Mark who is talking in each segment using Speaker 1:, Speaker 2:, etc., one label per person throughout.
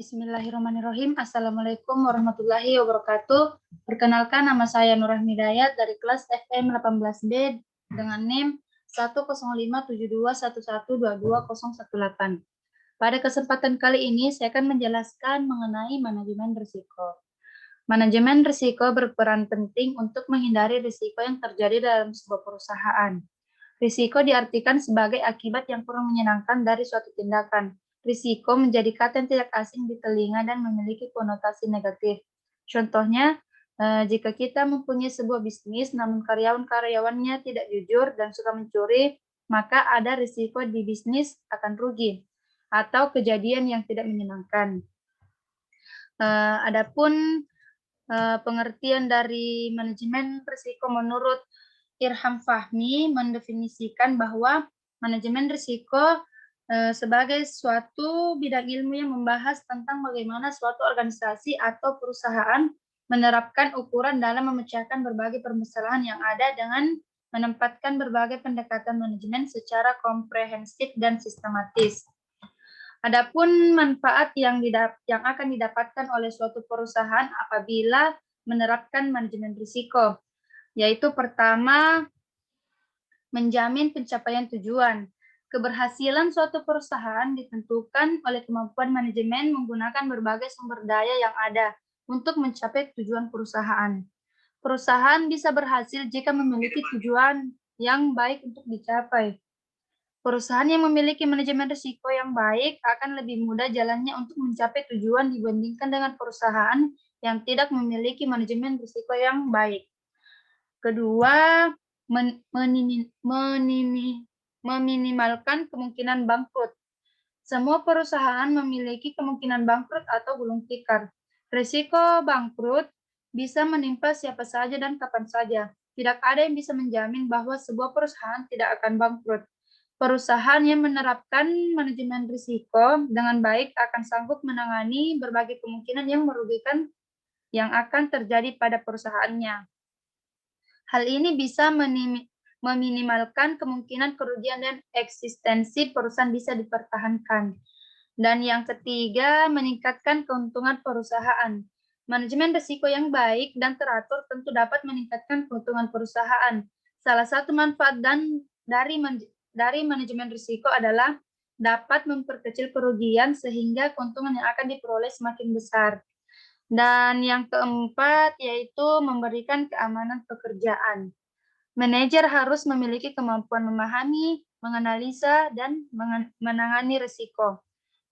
Speaker 1: Bismillahirrahmanirrahim. Assalamualaikum warahmatullahi wabarakatuh. Perkenalkan, nama saya Nurah Hidayat dari kelas FM 18B dengan NIM 1057211222018. Pada kesempatan kali ini, saya akan menjelaskan mengenai manajemen risiko. Manajemen risiko berperan penting untuk menghindari risiko yang terjadi dalam sebuah perusahaan. Risiko diartikan sebagai akibat yang kurang menyenangkan dari suatu tindakan. Risiko menjadi kata yang tidak asing di telinga dan memiliki konotasi negatif. Contohnya, jika kita mempunyai sebuah bisnis namun karyawan-karyawannya tidak jujur dan suka mencuri, maka ada risiko di bisnis akan rugi atau kejadian yang tidak menyenangkan. Adapun pengertian dari manajemen risiko menurut Irham Fahmi mendefinisikan bahwa manajemen risiko sebagai suatu bidang ilmu yang membahas tentang bagaimana suatu organisasi atau perusahaan menerapkan ukuran dalam memecahkan berbagai permasalahan yang ada dengan menempatkan berbagai pendekatan manajemen secara komprehensif dan sistematis. Adapun manfaat yang akan didapatkan oleh suatu perusahaan apabila menerapkan manajemen risiko, yaitu pertama, menjamin pencapaian tujuan. Keberhasilan suatu perusahaan ditentukan oleh kemampuan manajemen menggunakan berbagai sumber daya yang ada untuk mencapai tujuan perusahaan. Perusahaan bisa berhasil jika memiliki tujuan yang baik untuk dicapai. Perusahaan yang memiliki manajemen risiko yang baik akan lebih mudah jalannya untuk mencapai tujuan dibandingkan dengan perusahaan yang tidak memiliki manajemen risiko yang baik. Kedua, meminimalkan kemungkinan bangkrut. Semua perusahaan memiliki kemungkinan bangkrut atau gulung tikar. Risiko bangkrut bisa menimpa siapa saja dan kapan saja. Tidak ada yang bisa menjamin bahwa sebuah perusahaan tidak akan bangkrut. Perusahaan yang menerapkan manajemen risiko dengan baik akan sanggup menangani berbagai kemungkinan yang merugikan yang akan terjadi pada perusahaannya. Hal ini bisa meminimalkan kemungkinan kerugian dan eksistensi perusahaan bisa dipertahankan. Dan yang ketiga, meningkatkan keuntungan perusahaan. Manajemen risiko yang baik dan teratur tentu dapat meningkatkan keuntungan perusahaan. Salah satu manfaat dari manajemen risiko adalah dapat memperkecil kerugian sehingga keuntungan yang akan diperoleh semakin besar. Dan yang keempat yaitu memberikan keamanan pekerjaan. Manajer harus memiliki kemampuan memahami, menganalisa, dan menangani risiko.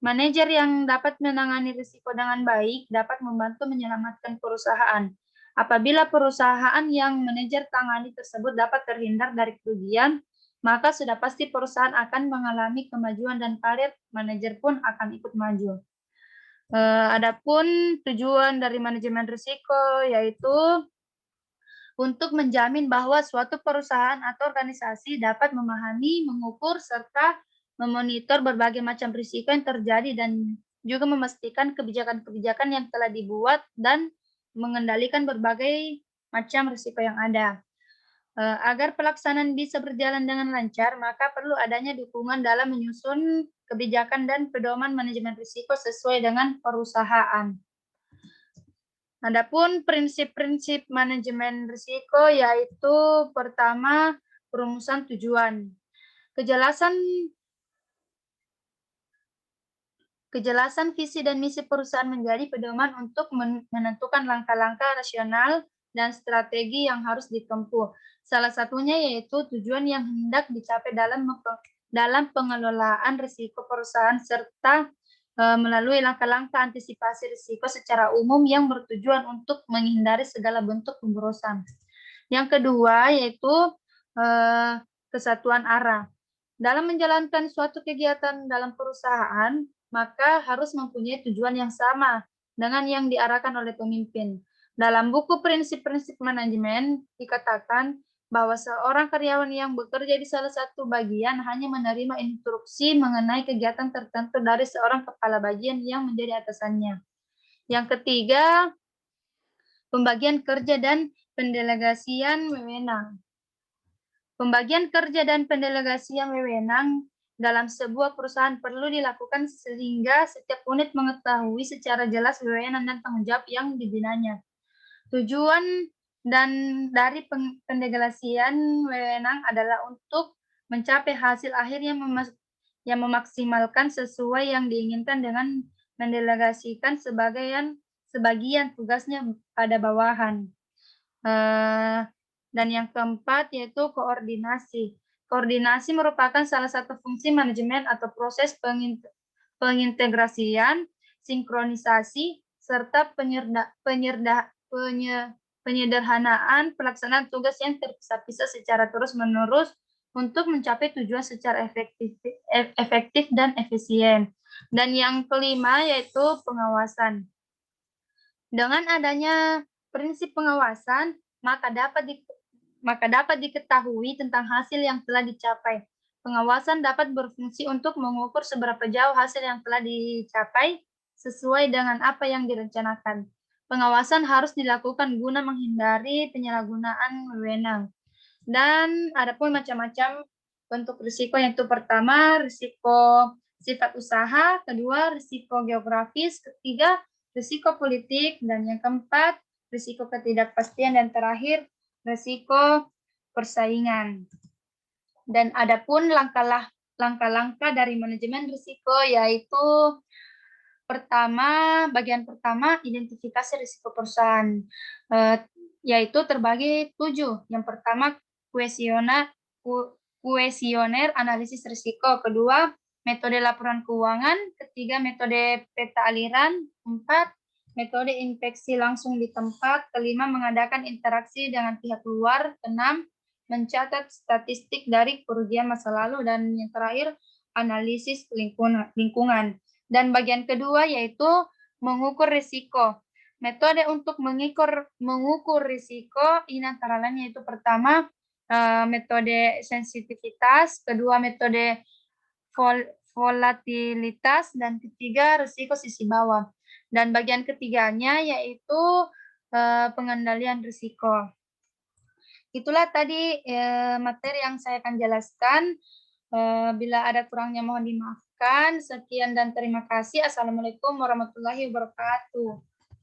Speaker 1: Manajer yang dapat menangani risiko dengan baik dapat membantu menyelamatkan perusahaan. Apabila perusahaan yang manajer tangani tersebut dapat terhindar dari kerugian, maka sudah pasti perusahaan akan mengalami kemajuan dan karir manajer pun akan ikut maju. Adapun tujuan dari manajemen risiko yaitu untuk menjamin bahwa suatu perusahaan atau organisasi dapat memahami, mengukur, serta memonitor berbagai macam risiko yang terjadi dan juga memastikan kebijakan-kebijakan yang telah dibuat dan mengendalikan berbagai macam risiko yang ada. Agar pelaksanaan bisa berjalan dengan lancar, maka perlu adanya dukungan dalam menyusun kebijakan dan pedoman manajemen risiko sesuai dengan perusahaan. Adapun prinsip-prinsip manajemen risiko yaitu pertama, perumusan tujuan. Kejelasan visi dan misi perusahaan menjadi pedoman untuk menentukan langkah-langkah rasional dan strategi yang harus ditempuh. Salah satunya yaitu tujuan yang hendak dicapai dalam pengelolaan risiko perusahaan serta melalui langkah-langkah antisipasi risiko secara umum yang bertujuan untuk menghindari segala bentuk pemborosan. Yang kedua yaitu kesatuan arah. Dalam menjalankan suatu kegiatan dalam perusahaan, maka harus mempunyai tujuan yang sama dengan yang diarahkan oleh pemimpin. Dalam buku prinsip-prinsip manajemen dikatakan bahwa seorang karyawan yang bekerja di salah satu bagian hanya menerima instruksi mengenai kegiatan tertentu dari seorang kepala bagian yang menjadi atasannya. Yang ketiga, pembagian kerja dan pendelegasian wewenang. Pembagian kerja dan pendelegasian wewenang dalam sebuah perusahaan perlu dilakukan sehingga setiap unit mengetahui secara jelas wewenang dan tanggung jawab yang dibinanya. Tujuan dan dari pendelegasian wewenang adalah untuk mencapai hasil akhir yang memaksimalkan sesuai yang diinginkan dengan mendelegasikan sebagian tugasnya pada bawahan. Dan yang keempat yaitu koordinasi. Koordinasi merupakan salah satu fungsi manajemen atau proses pengintegrasian, sinkronisasi, serta penyederhanaan pelaksanaan tugas yang terpisah-pisah secara terus-menerus untuk mencapai tujuan secara efektif dan efisien. Dan yang kelima yaitu pengawasan. Dengan adanya prinsip pengawasan, maka dapat diketahui tentang hasil yang telah dicapai. Pengawasan dapat berfungsi untuk mengukur seberapa jauh hasil yang telah dicapai sesuai dengan apa yang direncanakan. Pengawasan harus dilakukan guna menghindari penyalahgunaan wewenang. Dan ada pun macam-macam bentuk risiko, yaitu pertama, risiko sifat usaha, kedua, risiko geografis, ketiga, risiko politik, dan yang keempat, risiko ketidakpastian, dan terakhir, risiko persaingan. Dan ada pun langkah-langkah dari manajemen risiko, yaitu bagian pertama, identifikasi risiko perusahaan, yaitu terbagi 7. Yang pertama, kuesioner analisis risiko, kedua, metode laporan keuangan, ketiga, metode peta aliran, 4, metode inspeksi langsung di tempat, kelima, mengadakan interaksi dengan pihak luar, keenam, mencatat statistik dari kerugian masa lalu, dan yang terakhir, analisis lingkungan. Dan bagian kedua yaitu mengukur risiko. Metode untuk mengukur risiko ini antara lain yaitu pertama, metode sensitivitas, kedua metode volatilitas, dan ketiga risiko sisi bawah. Dan bagian ketiganya yaitu pengendalian risiko. Itulah tadi materi yang saya akan jelaskan. Bila ada kurangnya mohon dimaafkan. Sekian dan terima kasih. Assalamualaikum warahmatullahi wabarakatuh.